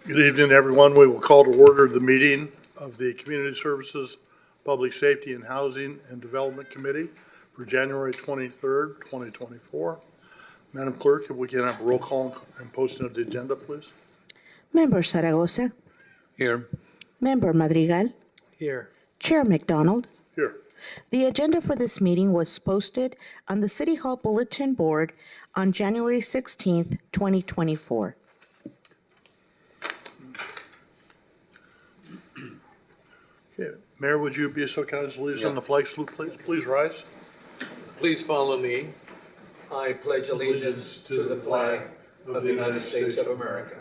Good evening, everyone. We will call to order the meeting of the Community Services, Public Safety and Housing and Development Committee for January 23rd, 2024. Madam Clerk, if we can have a roll call and posting of the agenda, please. Member Zaragoza, Here. Member Madrigal, Here. Chair McDonald. Here. The agenda for this meeting was posted on the City Hall Bulletin Board on January 16th, 2024. Okay. Mayor, would you be so kind as to lead us on the flag salute, please? Please rise. Please follow me. I pledge allegiance to the flag of the United States of America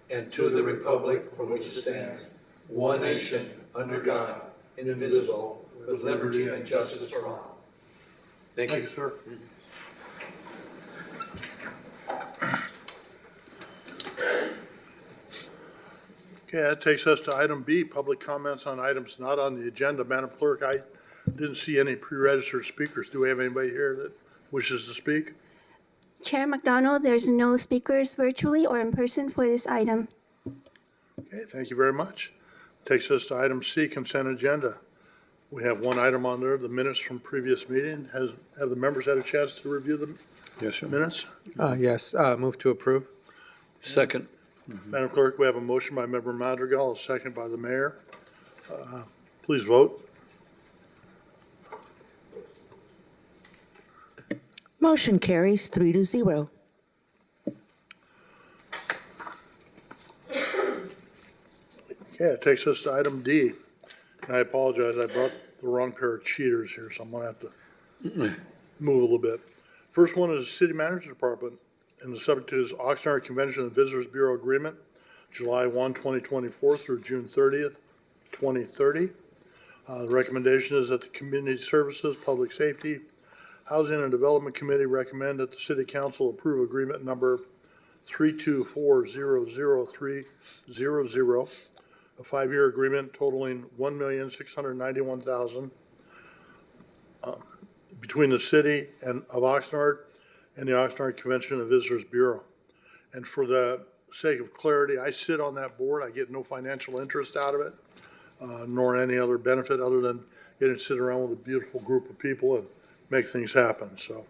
and to the republic for which it stands, one nation, under God, indivisible, with liberty and justice for all. Thank Thank you. you, sir. Okay, that takes us to item B, public comments on items not on the agenda. Madam Clerk, I didn't see any pre-registered speakers. Do we have anybody here that wishes to speak? Chair McDonald, there's no speakers virtually or in person for this item. Okay, thank you very much. Takes us to item C, consent agenda. We have one item on there, the minutes from previous meeting. Have the members had a chance to review the Yes, sir. minutes? Yes, move to approve. Second. Madam Clerk, we have a motion by Member Madrigal, a second by the mayor. Please vote. Motion carries 3-0. Okay, it takes us to item D. And I apologize, I brought the wrong pair of cheaters here, so I'm gonna have to move a little bit. First one is the City Manager's Department, and the subject is Oxnard Convention and Visitors Bureau Agreement, July 1, 2024 through June 30th, 2030. The recommendation is that the Community Services, Public Safety, Housing and Development Committee recommend that the City Council approve agreement number 324-00300, a 5-year agreement totaling $1,691,000 between the city of Oxnard and the Oxnard Convention and Visitors Bureau. And for the sake of clarity, I sit on that board. I get no financial interest out of it, nor any other benefit other than getting to sit around with a beautiful group of people and make things happen. So,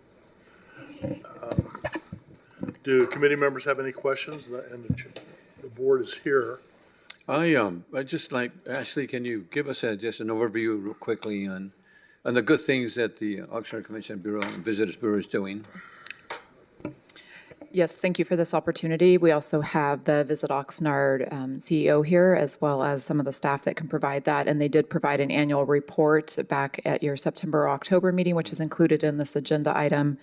do committee members have any questions? And the board is here. I just like, Ashley, can you give us just an overview real quickly on the good things that the Oxnard Convention Bureau and Visitors Bureau is doing? Yes, thank you for this opportunity. We also have the Visit Oxnard CEO here, as well as some of the staff that can provide that. And they did provide an annual report back at your September or October meeting, which is included in this agenda item.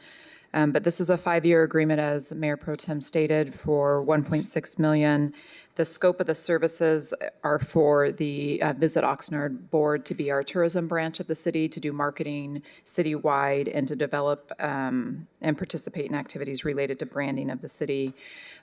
But this is a 5-year agreement, as Mayor Pro Tem stated, for $1.6 million. The scope of the services are for the Visit Oxnard Board to be our tourism branch of the city, to do marketing citywide, and to develop and participate in activities related to branding of the city.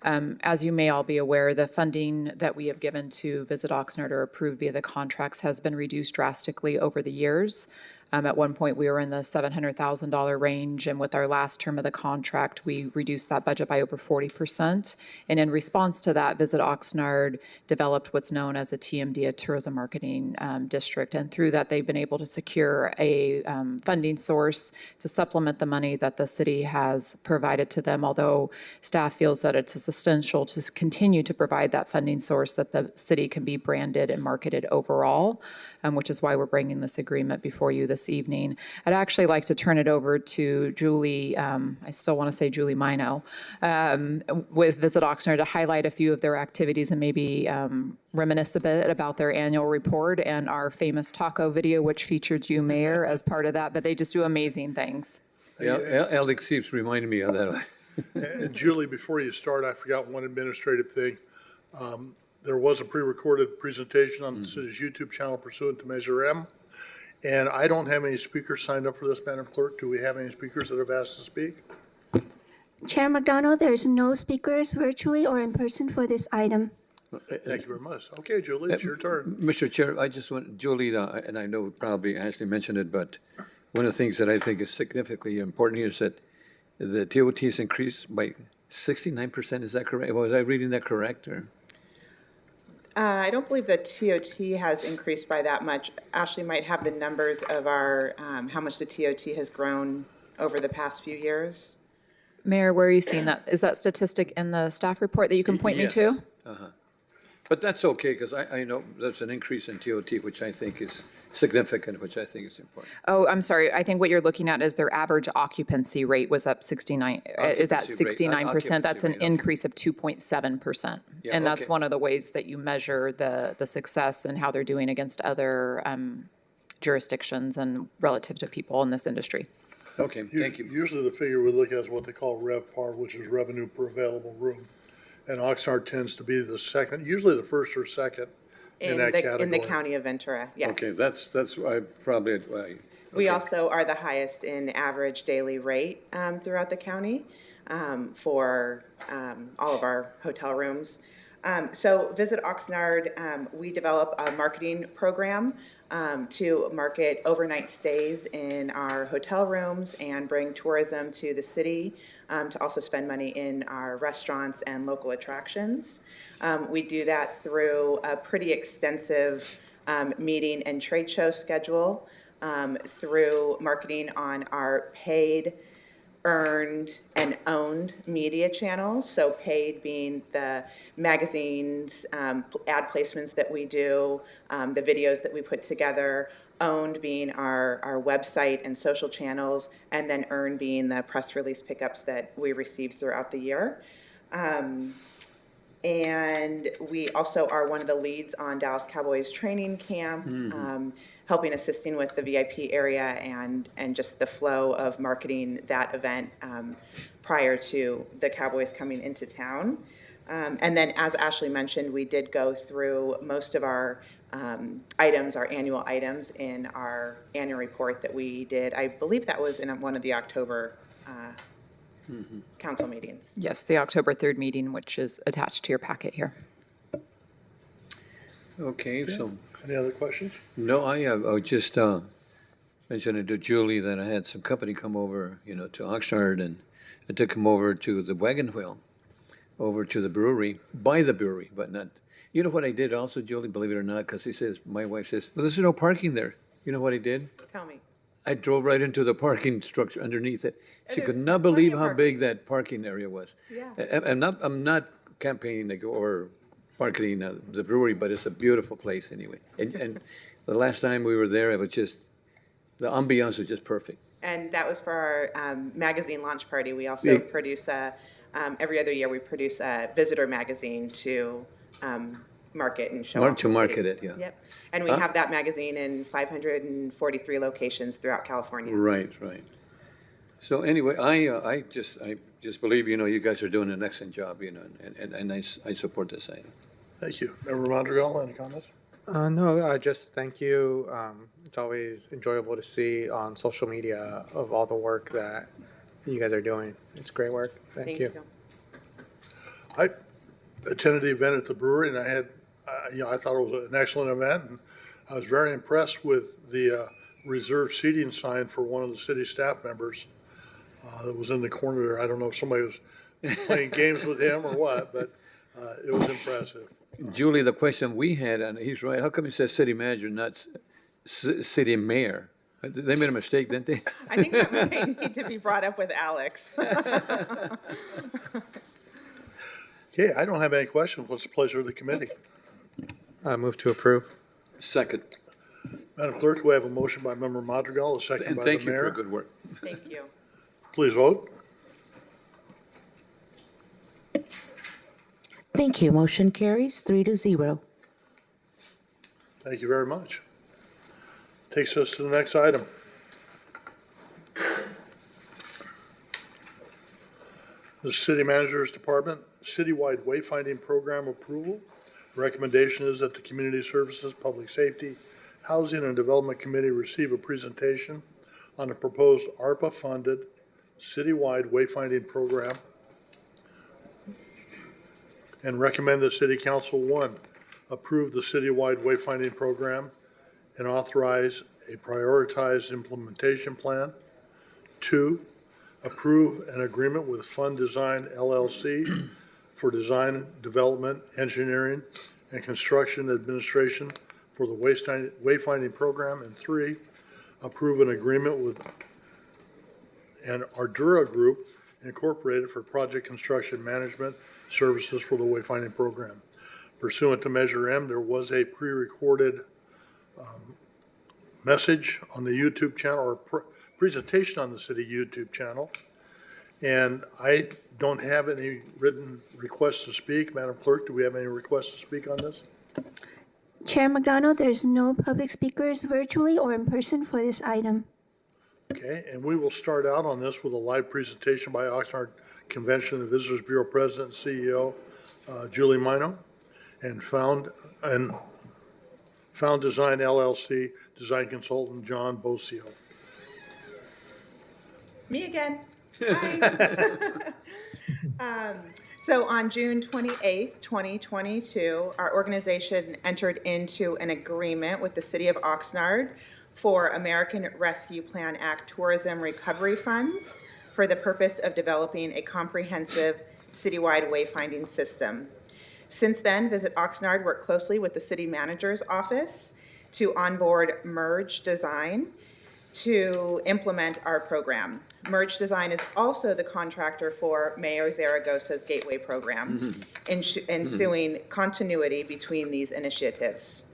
As you may all be aware, the funding that we have given to Visit Oxnard or approved via the contracts has been reduced drastically over the years. At one point, we were in the $700,000 range, and with our last term of the contract, we reduced that budget by over 40%. And in response to that, Visit Oxnard developed what's known as a TMD, a tourism marketing district, and through that, they've been able to secure a funding source to supplement the money that the city has provided to them, although staff feels that it's essential to continue to provide that funding source that the city can be branded and marketed overall, which is why we're bringing this agreement before you this evening. I'd actually like to turn it over to Julie, I still want to say Julie Mino, with Visit Oxnard to highlight a few of their activities and maybe reminisce a bit about their annual report and our famous taco video, which featured you, Mayor, as part of that, but they just do amazing things. Yeah, Alex keeps reminding me of that. And Julie, before you start, I forgot one administrative thing. There was a pre-recorded presentation on the city's YouTube channel pursuant to Measure M. And I don't have any speakers signed up for this, Madam Clerk. Do we have any speakers that have asked to speak? Chair McDonald, there's no speakers virtually or in person for this item. Thank you very much. Okay, Julie, it's your turn. Mr. Chair, I just want, Julie, and I know probably Ashley mentioned it, but one of the things that I think is significantly important here is that the TOT is increased by 69%. Is that correct? Was I reading that correct? Or I don't believe the TOT has increased by that much. Ashley might have the numbers of our, how much the TOT has grown over the past few years. Mayor, where are you seeing that? Is that statistic in the staff report that you can point me to? Yes. But that's okay, because I know that's an increase in TOT, which I think is significant, which I think is important. Oh, I'm sorry. I think what you're looking at is their average occupancy rate was up 69, is that Occupancy rate, 69%? That's an occupancy rate, okay. increase of 2.7%. Yeah, And that's okay. one of the ways that you measure the success and how they're doing against other jurisdictions and relative to people in this industry. Okay, thank you. Usually the figure we look at is what they call RevPAR, which is revenue per available room. And Oxnard tends to be the second, usually the first or second in that category. In the county of Ventura, yes. Okay, that's probably, We okay. also are the highest in average daily rate throughout the county for all of our hotel rooms. So Visit Oxnard, we develop a marketing program to market overnight stays in our hotel rooms and bring tourism to the city, to also spend money in our restaurants and local attractions. We do that through a pretty extensive meeting and trade show schedule, through marketing on our paid, earned, and owned media channels. So paid being the magazines, ad placements that we do, the videos that we put together, owned being our website and social channels, and then earned being the press release pickups that we receive throughout the year. And we also are one of the leads on Dallas Cowboys training camp, helping assisting with the VIP area and just the flow of marketing that event prior to the Cowboys coming into town. And then, as Ashley mentioned, we did go through most of our items, our annual items, in our annual report that we did. I believe that was in one of the October council meetings. Yes, the October 3rd meeting, which is attached to your packet here. Okay, so, Any other questions? no, I just mentioned to Julie that I had some company come over, to Oxnard, and I took them over to the Wagon Wheel, over to the brewery, by the brewery, but not. You know what I did also, Julie, believe it or not, because my wife says, well, there's no parking there. You know what I did? Tell me. I drove right into the parking structure underneath it. She there's could not plenty believe of how parking. big that parking area was. Yeah. I'm not campaigning to go or marketing the brewery, but it's a beautiful place anyway. And the last time we were there, it was just, the ambiance was just perfect. And that was for our magazine launch party. We also Yeah. produce every other year we produce a visitor magazine to market and show off To the market city. it, yeah. Yep. And we have that magazine in 543 locations throughout California. Right. So anyway, I just believe, you guys are doing an excellent job, and I support this item. Thank you. Member Madrigal, any comments? No, just thank you. It's always enjoyable to see on social media of all the work that you guys are doing. It's great work. Thank you. I attended the event at the brewery, and I thought it was an excellent event. And I was very impressed with the reserved seating sign for one of the city staff members that was in the corner there. I don't know if somebody was playing games with him or what, but it was impressive. Julie, the question we had, and he's right, how come it says city manager, not city mayor? They made a mistake, didn't they? I think that might need to be brought up with Alex. Okay, I don't have any questions. What's the pleasure of the committee? Move to approve. Second. Madam Clerk, we have a motion by Member Madrigal, a second And by the thank you for mayor. your good work. Thank you. Please vote. Thank you. Motion carries 3-0. Thank you very much. Takes us to the next item. The City Manager's Department, citywide wayfinding program approval. Recommendation is that the Community Services, Public Safety, Housing and Development Committee receive a presentation on the proposed ARPA-funded citywide wayfinding program and recommend that City Council, 1, approve the citywide wayfinding program and authorize a prioritized implementation plan. 2, approve an agreement with Fund Design LLC for design, development, engineering, and construction administration for the wayfinding program. And 3, approve an agreement with an Ardura Group Incorporated for project construction management services for the wayfinding program. Pursuant to Measure M, there was a pre-recorded message on the YouTube channel, or presentation on the city YouTube channel. And I don't have any written requests to speak. Madam Clerk, do we have any requests to speak on this? Chair McDonald, there's no public speakers virtually or in person for this item. Okay, and we will start out on this with a live presentation by Oxnard Convention and Visitors Bureau President and CEO Julie Mino, and Found Design LLC design consultant John Bosio. Me again. Hi. So on June 28th, 2022, our organization entered into an agreement with the City of Oxnard for American Rescue Plan Act Tourism Recovery Funds for the purpose of developing a comprehensive citywide wayfinding system. Since then, Visit Oxnard worked closely with the city manager's office to onboard Merge Design to implement our program. Merge Design is also the contractor for Mayor Zaragoza's Gateway program, ensuing continuity between these initiatives.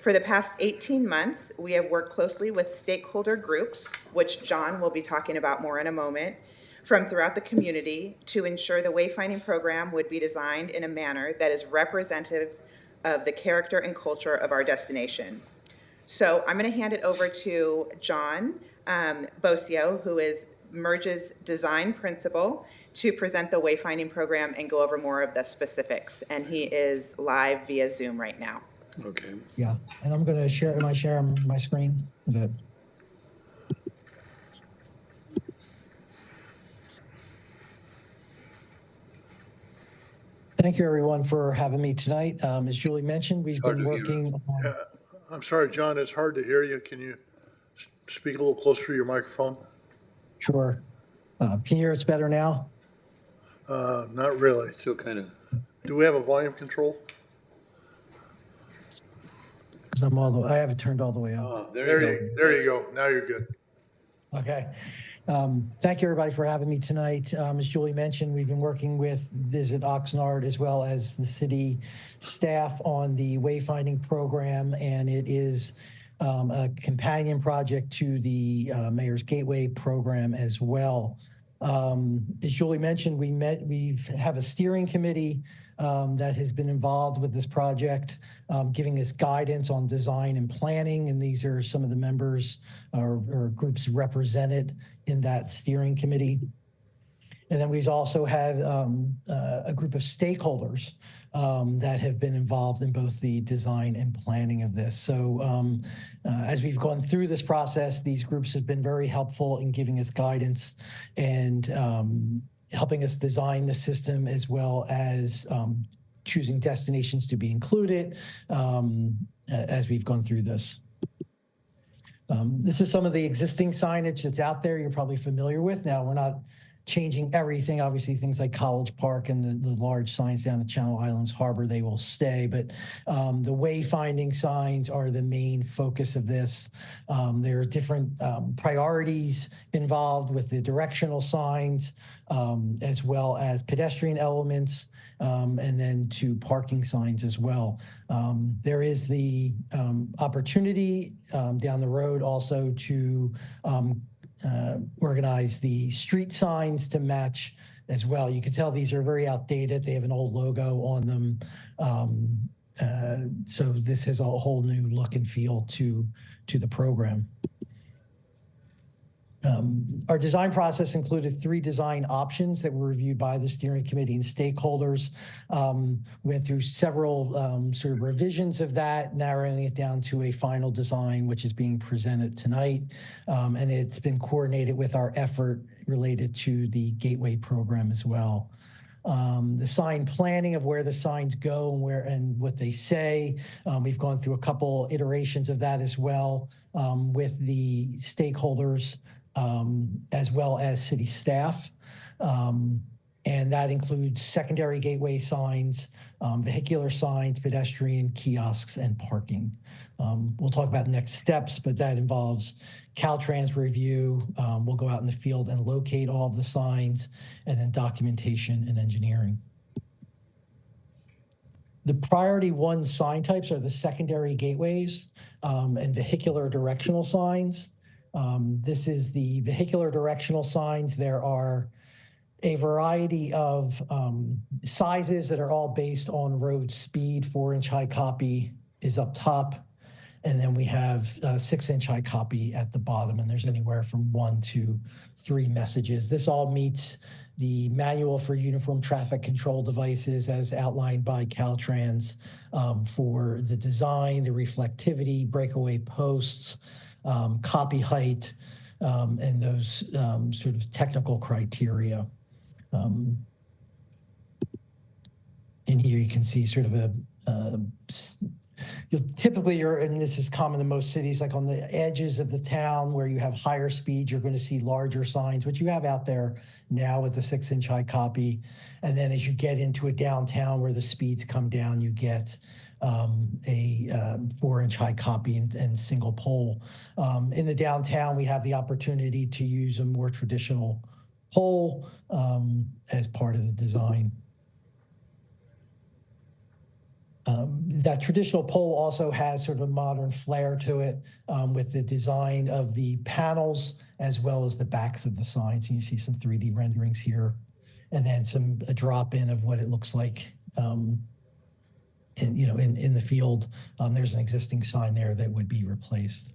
For the past 18 months, we have worked closely with stakeholder groups, which John will be talking about more in a moment, from throughout the community to ensure the wayfinding program would be designed in a manner that is representative of the character and culture of our destination. So I'm going to hand it over to John Bosio, who is Merge's design principal, to present the wayfinding program and go over more of the specifics. And he is live via Zoom right now. Okay. Yeah, and I'm going to share, am I sharing my screen? Is it? Thank you, everyone, for having me tonight. As Julie mentioned, we've Hard been to hear. working. I'm sorry, John, it's hard to hear you. Can you speak a little closer to your microphone? Sure. Can you hear us better now? Not really. Still kind of. Do we have a volume control? Because I have it turned all the way up. There you go. There you go. Now you're good. Okay. Thank you, everybody, for having me tonight. As Julie mentioned, we've been working with Visit Oxnard as well as the city staff on the wayfinding program, and it is a companion project to the Mayor's Gateway program as well. As Julie mentioned, we have a steering committee that has been involved with this project, giving us guidance on design and planning. And these are some of the members or groups represented in that steering committee. And then we've also had a group of stakeholders that have been involved in both the design and planning of this. So as we've gone through this process, these groups have been very helpful in giving us guidance and helping us design the system, as well as choosing destinations to be included as we've gone through this. This is some of the existing signage that's out there you're probably familiar with. Now, we're not changing everything. Obviously, things like College Park and the large signs down at Channel Islands Harbor, they will stay. But the wayfinding signs are the main focus of this. There are different priorities involved with the directional signs, as well as pedestrian elements, and then to parking signs as well. There is the opportunity down the road also to organize the street signs to match as well. You can tell these are very outdated. They have an old logo on them. So this has a whole new look and feel to the program. Our design process included 3 design options that were reviewed by the steering committee and stakeholders. Went through several sort of revisions of that, narrowing it down to a final design, which is being presented tonight. And it's been coordinated with our effort related to the Gateway program as well. The sign planning of where the signs go and where and what they say. We've gone through a couple iterations of that as well with the stakeholders, as well as city staff. And that includes secondary gateway signs, vehicular signs, pedestrian kiosks, and parking. We'll talk about next steps, but that involves Caltrans review. We'll go out in the field and locate all of the signs, and then documentation and engineering. The priority one sign types are the secondary gateways and vehicular directional signs. This is the vehicular directional signs. There are a variety of sizes that are all based on road speed. 4-inch high copy is up top. And then we have 6-inch high copy at the bottom, and there's anywhere from 1 to 3 messages. This all meets the manual for uniform traffic control devices as outlined by Caltrans for the design, the reflectivity, breakaway posts, copy height, and those sort of technical criteria. In here you can see sort of and this is common in most cities, like on the edges of the town where you have higher speeds, you're going to see larger signs, which you have out there now with the 6-inch high copy. And then as you get into a downtown where the speeds come down, you get a 4-inch high copy and single pole. In the downtown, we have the opportunity to use a more traditional pole as part of the design. That traditional pole also has sort of a modern flair to it with the design of the panels as well as the backs of the signs. And you see some 3D renderings here, and then a drop in of what it looks like in the field. There's an existing sign there that would be replaced.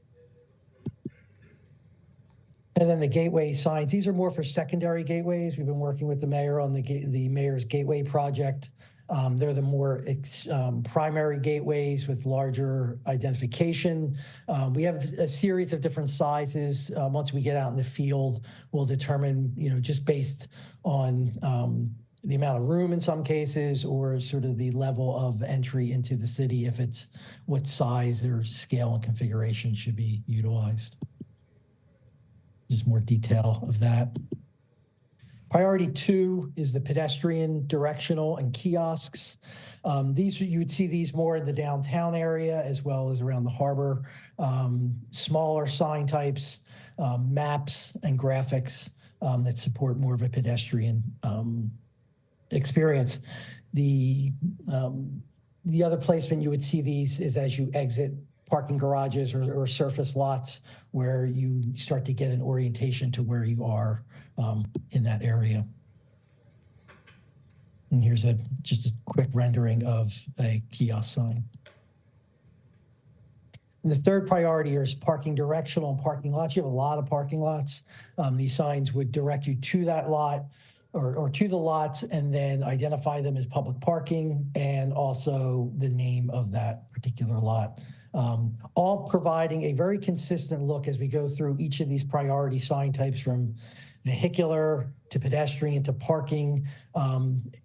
And then the gateway signs, these are more for secondary gateways. We've been working with the mayor on the mayor's gateway project. They're the more primary gateways with larger identification. We have a series of different sizes. Once we get out in the field, we'll determine, just based on the amount of room in some cases or sort of the level of entry into the city, if it's what size or scale and configuration should be utilized. Just more detail of that. Priority 2 is the pedestrian, directional, and kiosks. You would see these more in the downtown area as well as around the harbor. Smaller sign types, maps, and graphics that support more of a pedestrian experience. The other placement you would see these is as you exit parking garages or surface lots where you start to get an orientation to where you are in that area. And here's just a quick rendering of a kiosk sign. And the third priority is parking directional and parking lots. You have a lot of parking lots. These signs would direct you to that lot or to the lots and then identify them as public parking and also the name of that particular lot. All providing a very consistent look as we go through each of these priority sign types from vehicular to pedestrian to parking,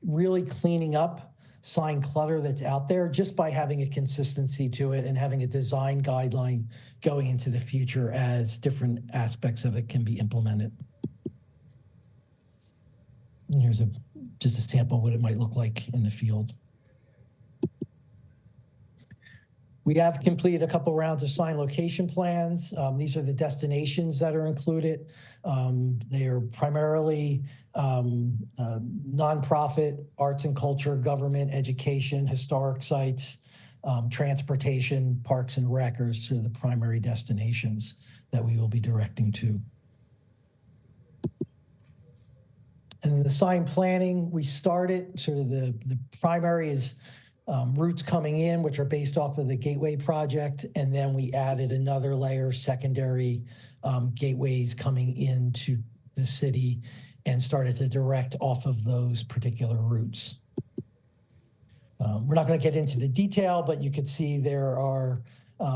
really cleaning up sign clutter that's out there just by having a consistency to it and having a design guideline going into the future as different aspects of it can be implemented. And here's just a sample of what it might look like in the field. We have completed a couple rounds of sign location plans. These are the destinations that are included. They are primarily nonprofit, arts and culture, government, education, historic sites, transportation, parks and rec are sort of the primary destinations that we will be directing to. And then the sign planning, we started sort of the primary is routes coming in, which are based off of the gateway project. And then we added another layer of secondary gateways coming into the city and started to direct off of those particular routes. We're not going to get into the detail, but you could see there are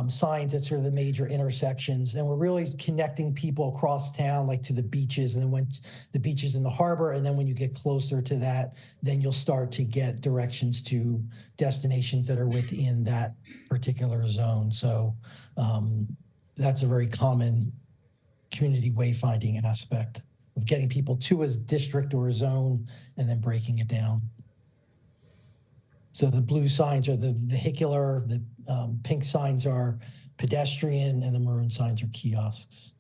signs at sort of the major intersections, and we're really connecting people across town, like to the beaches, and then when the beaches in the harbor, and then when you get closer to that, then you'll start to get directions to destinations that are within that particular zone. So that's a very common community wayfinding aspect of getting people to a district or a zone and then breaking it down. So the blue signs are the vehicular, the pink signs are pedestrian, and the maroon signs are kiosks.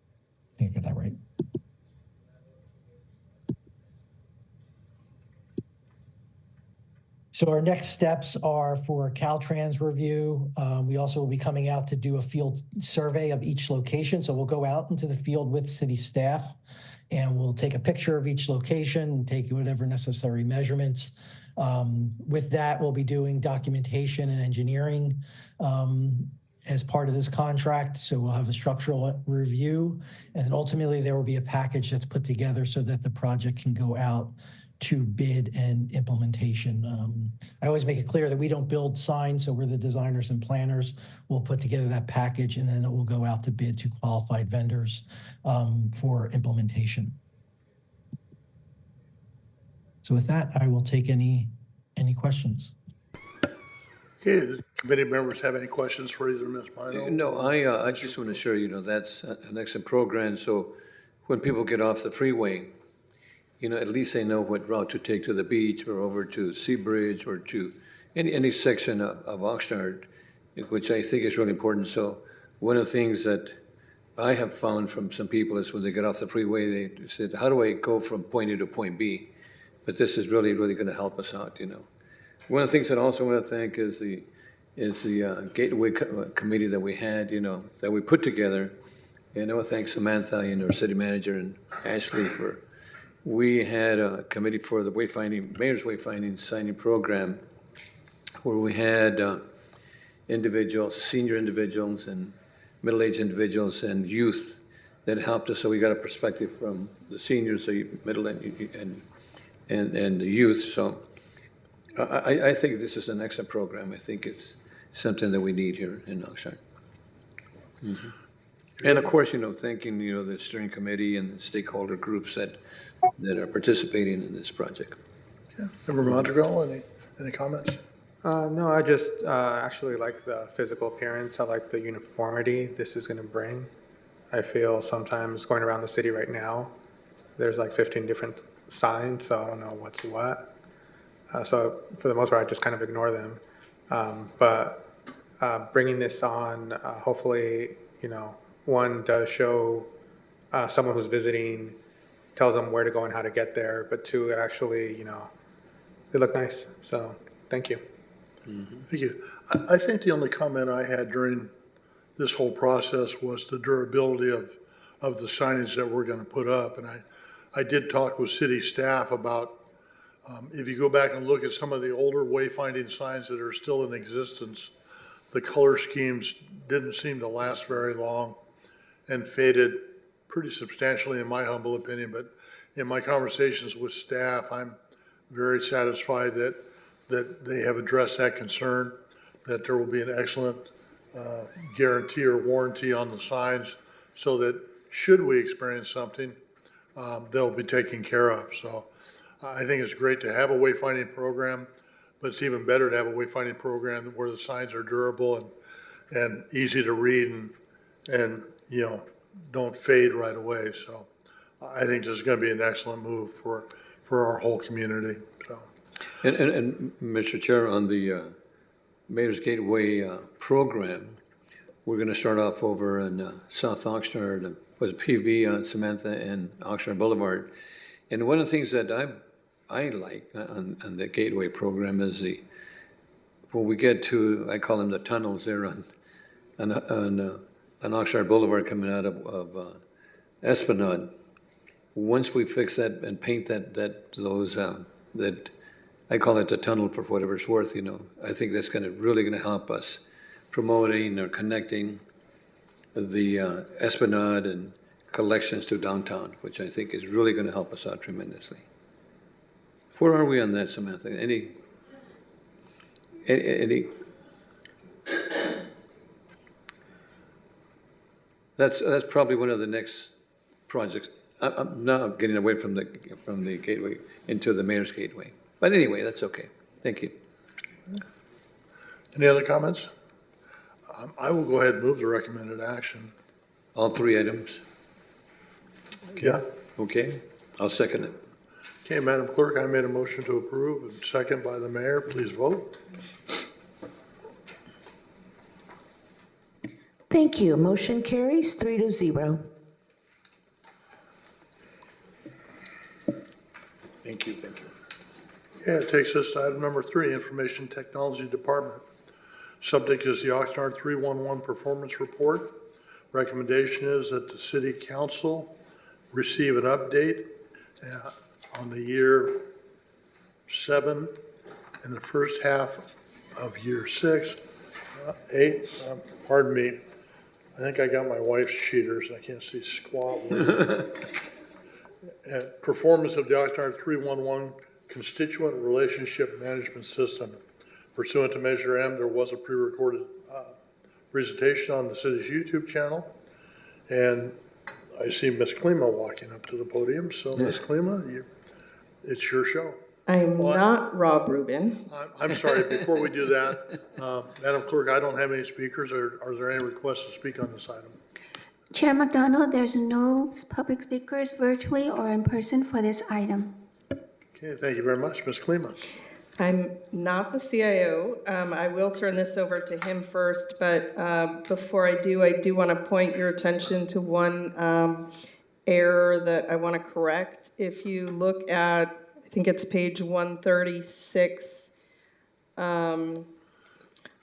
I think I got that right. So our next steps are for a Caltrans review. We also will be coming out to do a field survey of each location. So we'll go out into the field with city staff and we'll take a picture of each location and take whatever necessary measurements. With that, we'll be doing documentation and engineering as part of this contract. So we'll have a structural review, and then ultimately there will be a package that's put together so that the project can go out to bid and implementation. I always make it clear that we don't build signs, so we're the designers and planners. We'll put together that package, and then it will go out to bid to qualified vendors for implementation. So with that, I will take any questions. Okay, does committee members have any questions for either Ms. Bino? No, I just want to assure you, that's an excellent program, so when people get off the freeway, at least they know what route to take to the beach or over to Seabridge or to any section of Oxnard, which I think is really important. So one of the things that I have found from some people is when they get off the freeway, they said, how do I go from point A to point B? But this is really, really going to help us out, One of the things that I also want to thank is the Gateway Committee that we had, that we put together. And I want to thank Samantha, our city manager, and Ashley we had a committee for the Mayor's Wayfinding Signing Program, where we had senior individuals and middle-aged individuals and youth that helped us. So we got a perspective from the seniors, the middle and the youth. So I think this is an excellent program. I think it's something that we need here in Oxnard. Mm-hmm. And of course, thanking, the steering committee and the stakeholder groups that are participating in this project. Yeah. Member Mondragon, any comments? No, I just actually like the physical appearance. I like the uniformity this is going to bring. I feel sometimes going around the city right now, there's like 15 different signs, so I don't know what's what. So for the most part, I just kind of ignore them. But bringing this on, hopefully, one does show someone who's visiting, tells them where to go and how to get there, but two, it actually, they look nice. So thank you. Mm-hmm. Thank you. I think the only comment I had during this whole process was the durability of the signage that we're going to put up. And I did talk with city staff about if you go back and look at some of the older wayfinding signs that are still in existence, the color schemes didn't seem to last very long and faded pretty substantially, in my humble opinion. But in my conversations with staff, I'm very satisfied that they have addressed that concern, that there will be an excellent guarantee or warranty on the signs so that should we experience something, they'll be taken care of. So I think it's great to have a wayfinding program, but it's even better to have a wayfinding program where the signs are durable and easy to read and don't fade right away. So I think this is going to be an excellent move for our whole community. So. And Mr. Chair, on the Mayor's Gateway program, we're going to start off over in South Oxnard with PV on Samantha and Oxnard Boulevard. And one of the things that I like on the Gateway program is when we get to, I call them the tunnels there on Oxnard Boulevard coming out of Esplanade. Once we fix that and paint that I call it the tunnel for whatever it's worth, I think that's really going to help us promoting or connecting the Esplanade and collections to downtown, which I think is really going to help us out tremendously. Where are we on that, Samantha? Any? That's probably one of the next projects. I'm now getting away from the Gateway into the Mayor's Gateway. But anyway, that's okay. Thank you. Any other comments? I will go ahead and move the recommended action. All three items? Yeah. Okay. I'll second it. Okay, Madam Clerk, I made a motion to approve, and second by the mayor. Please vote. Thank you. Motion carries 3-0. Thank you, thank you. Okay, it takes us to item number 3, Information Technology Department. Subject is the Oxnard 311 Performance Report. Recommendation is that the City Council receive an update on the year 7 and the first half of year 6, 8, pardon me. I think I got my wife's cheaters. I can't see squat. Performance of the Oxnard 311 Constituent Relationship Management System. Pursuant to Measure M, there was a pre-recorded presentation on the city's YouTube channel. And I see Ms. Klima walking up to the podium. So Ms. Klima, it's your show. I'm not Rob Rubin. I'm sorry, before we do that, Madam Clerk, I don't have any speakers. Are there any requests to speak on this item? Chair McDonald, there's no public speakers virtually or in person for this item. Okay, thank you very much. Ms. Klima. I'm not the CIO. I will turn this over to him first, but before I do want to point your attention to one error that I want to correct. If you look at, I think it's page 136,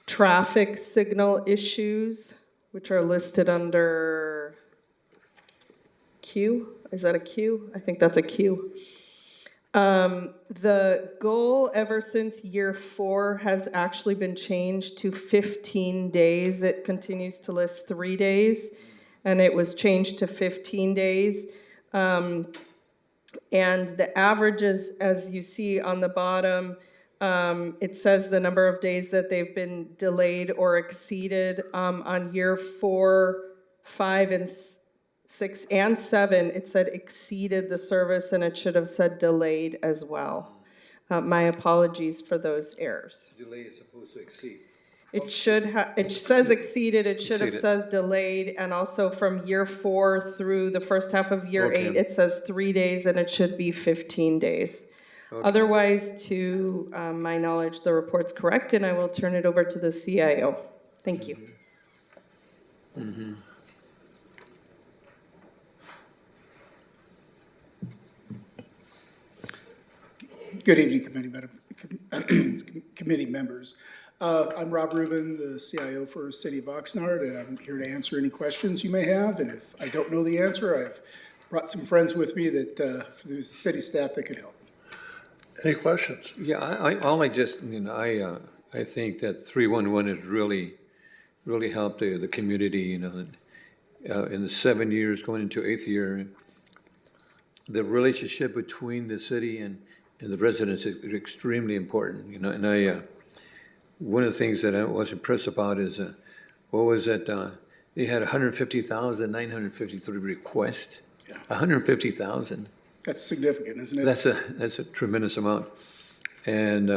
traffic signal issues, which are listed under Q. Is that a Q? I think that's a Q. The goal ever since year 4 has actually been changed to 15 days. It continues to list 3 days, and it was changed to 15 days. And the averages, as you see on the bottom, it says the number of days that they've been delayed or exceeded on year 4, 5, and 6 and 7, it said exceeded the service, and it should have said delayed as well. My apologies for those errors. Delay is supposed to exceed. It should have, it says exceeded, it should have Exceeded. said delayed, and also from year 4 through the first half of year Okay. 8, it says 3 days, and it should be 15 days. Okay. Otherwise, to my knowledge, the report's correct, and I will turn it over to the CIO. Thank you. Mm-hmm. Good evening, committee members. I'm Rob Rubin, the CIO for City of Oxnard, and I'm here to answer any questions you may have. And if I don't know the answer, I've brought some friends with me that, for the city staff that could help. Any questions? Yeah, I think that 311 has really helped the community, in the 7 years going into 8th year. The relationship between the city and the residents is extremely important, and one of the things that I was impressed about is, what was that, they had 150,953 requests. Yeah. 150,000. That's significant, isn't it? That's a tremendous amount. And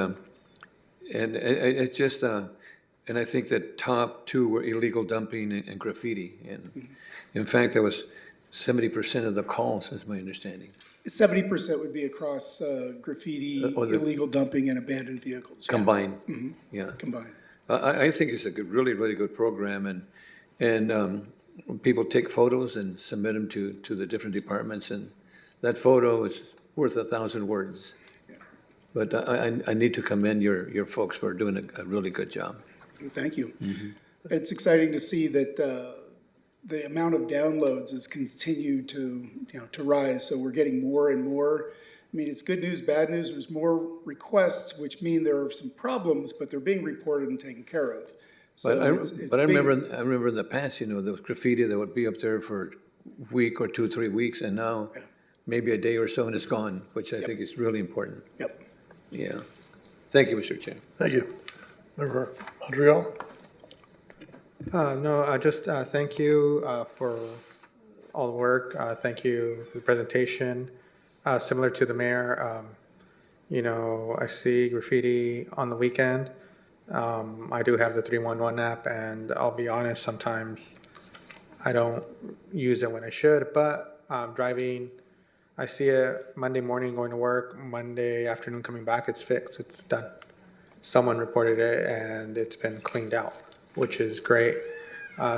it's just, and I think that top 2 were illegal dumping and graffiti. And in fact, there was 70% of the calls, is my understanding. 70% would be across graffiti, illegal dumping, and abandoned vehicles. Combined, Yeah, yeah. combined. I think it's a really good program, and people take photos and submit them to the different departments, and that photo is worth 1,000 words. Yeah. But I need to commend your folks for doing a really good job. Thank you. It's exciting to see that the amount of downloads has continued to rise. So we're getting more and more. I mean, it's good news, bad news. There's more requests, which mean there are some problems, but they're being reported and taken care of. So I remember in the past, there was graffiti that would be up there for a week or 2, 3 weeks, and now maybe a day or so and it's gone, which I think is really important. Yep. Yeah. Thank you, Mr. Chair. Thank you. Member Montreal? No, just thank you for all the work. Thank you for the presentation. Similar to the mayor, I see graffiti on the weekend. I do have the 311 app, and I'll be honest, sometimes I don't use it when I should, but driving I see it Monday morning going to work, Monday afternoon coming back, it's fixed, it's done. Someone reported it and it's been cleaned out, which is great.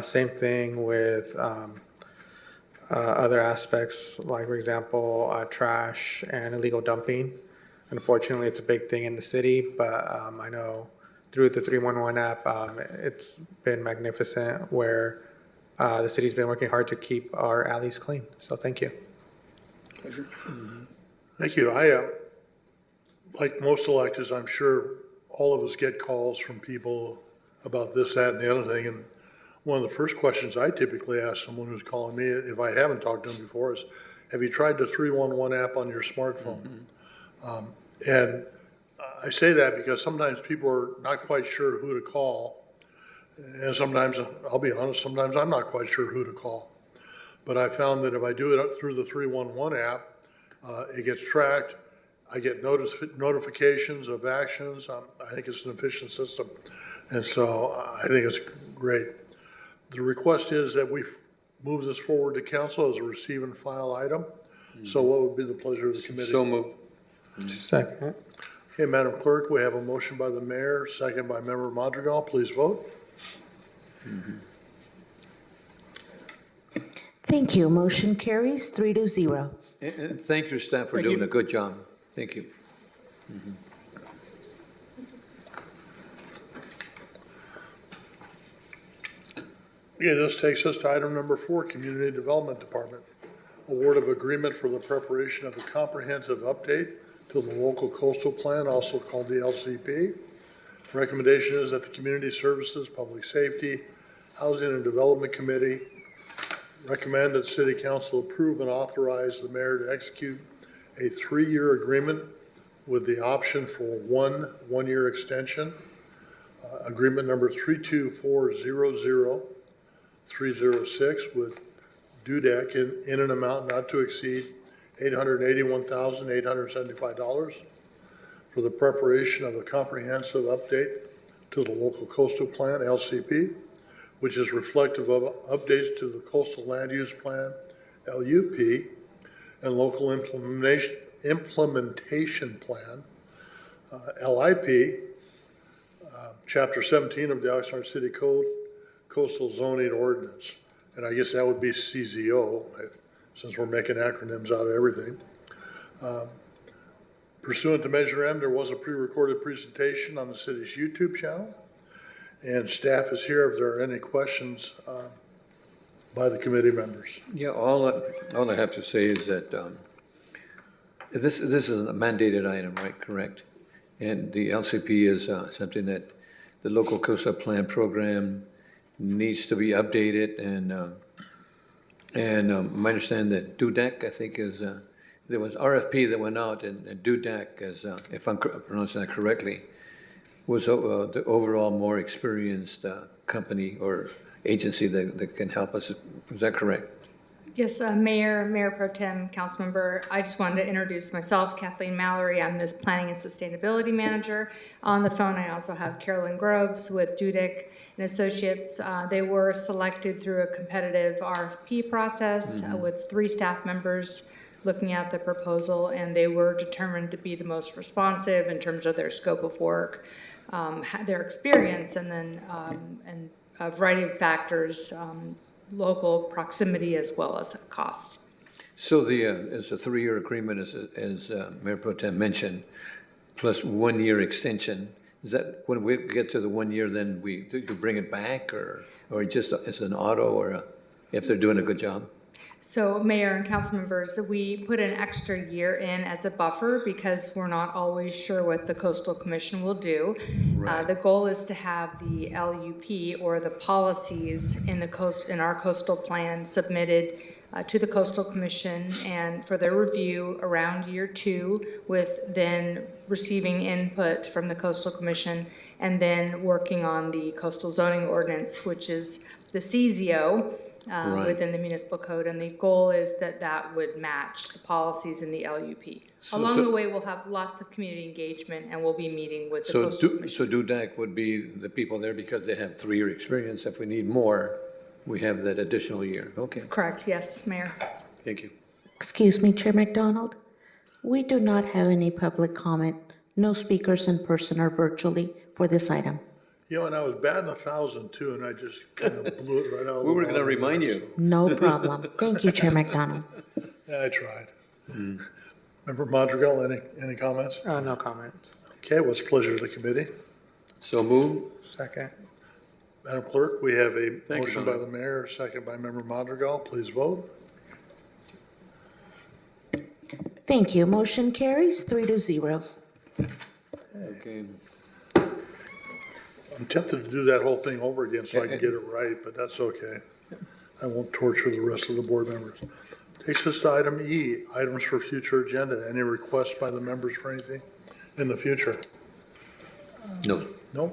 Same thing with other aspects, like for example, trash and illegal dumping. Unfortunately, it's a big thing in the city, but I know through the 311 app, it's been magnificent where the city's been working hard to keep our alleys clean. So thank you. Pleasure. Thank you. Like most electeds, I'm sure all of us get calls from people about this, that, and the other thing. And one of the first questions I typically ask someone who's calling me, if I haven't talked to them before, is, have you tried the 311 app on your smartphone? And I say that because sometimes people are not quite sure who to call. And sometimes, I'll be honest, sometimes I'm not quite sure who to call. But I found that if I do it through the 311 app, it gets tracked. I get notifications of actions. I think it's an efficient system. And so I think it's great. The request is that we move this forward to council as a receive and file item. So what would be the pleasure of the committee? So moved. Second. Okay, Madam Clerk, we have a motion by the mayor, second by Member Madrigal. Please vote. Thank you. Motion carries 3-0. And thank your staff for Thank doing you. a good job. Thank you. Okay, this takes us to item number 4, Community Development Department. Award of agreement for the preparation of a comprehensive update to the local coastal plan, also called the LCP. Recommendation is that the Community Services, Public Safety, Housing and Development Committee recommend that City Council approve and authorize the mayor to execute a 3-year agreement with the option for one-year extension. Agreement number 32400-306 with DUDEC in an amount not to exceed $881,875 for the preparation of a comprehensive update to the local coastal plan, LCP, which is reflective of updates to the coastal land use plan, LUP, and local implementation plan, LIP, Chapter 17 of the Oxnard City Code, Coastal Zoning Ordinance. And I guess that would be CZO, since we're making acronyms out of everything. Pursuant to Measure M, there was a pre-recorded presentation on the city's YouTube channel. And staff is here if there are any questions by the committee members. Yeah, all I have to say is that this is a mandated item, right? Correct? And the LCP is something that the local coastal plan program needs to be updated. And my understanding that DUDEC, I think, is there was RFP that went out, and DUDEC, is, if I'm pronouncing that correctly, was the overall more experienced company or agency that can help us. Is that correct? Yes, Mayor Pro Tem, Councilmember, I just wanted to introduce myself, Kathleen Mallory. I'm the Planning and Sustainability Manager. On the phone, I also have Carolyn Groves with Dudek and Associates. They were selected through a competitive RFP process with 3 staff members looking at the proposal, and they were determined to be the most responsive in terms of their scope of work, their experience, and then and a variety of factors, local proximity as well as cost. So it's a 3-year agreement, as Mayor Pro Tem mentioned, plus 1-year extension. Is that when we get to the 1 year, then we do bring it back, or just it's an auto, or if they're doing a good job? So Mayor and council members, we put an extra year in as a buffer because we're not always sure what the Coastal Commission will do. Right. The goal is to have the LUP or the policies in our coastal plan submitted to the Coastal Commission and for their review around year 2, with then receiving input from the Coastal Commission and then working on the coastal zoning ordinance, which is the CZO. Right. Within the municipal code, and the goal is that that would match the policies in the LUP. Along the way, we'll have lots of community engagement, and we'll be meeting with the Coastal Commission. So DUDEC would be the people there because they have 3-year experience. If we need more, we have that additional year. Okay, Correct, yes, Mayor. thank you. Excuse me, Chair McDonald. We do not have any public comment, no speakers in person or virtually for this item. You know, and I was batting 1,000 too, and I just kind of blew it right out of the We were going to water remind there, you. so. No problem. Thank you, Chair McDonald. Yeah, I tried. Member Madrigal, any comments? No comment. Okay, what's the pleasure of the committee? So moved. Second. Madam Clerk, we have a Thank you, motion by Donna. the mayor, a second by Member Madrigal. Please vote. Thank you. Motion carries 3-0. Okay. I'm tempted to do that whole thing over again so I can get it right, but that's okay. I won't torture the rest of the board members. Takes us to item E, items for future agenda. Any requests by the members for anything in the future? No. No?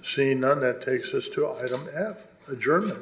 Seeing none, that takes us to item F, adjournment.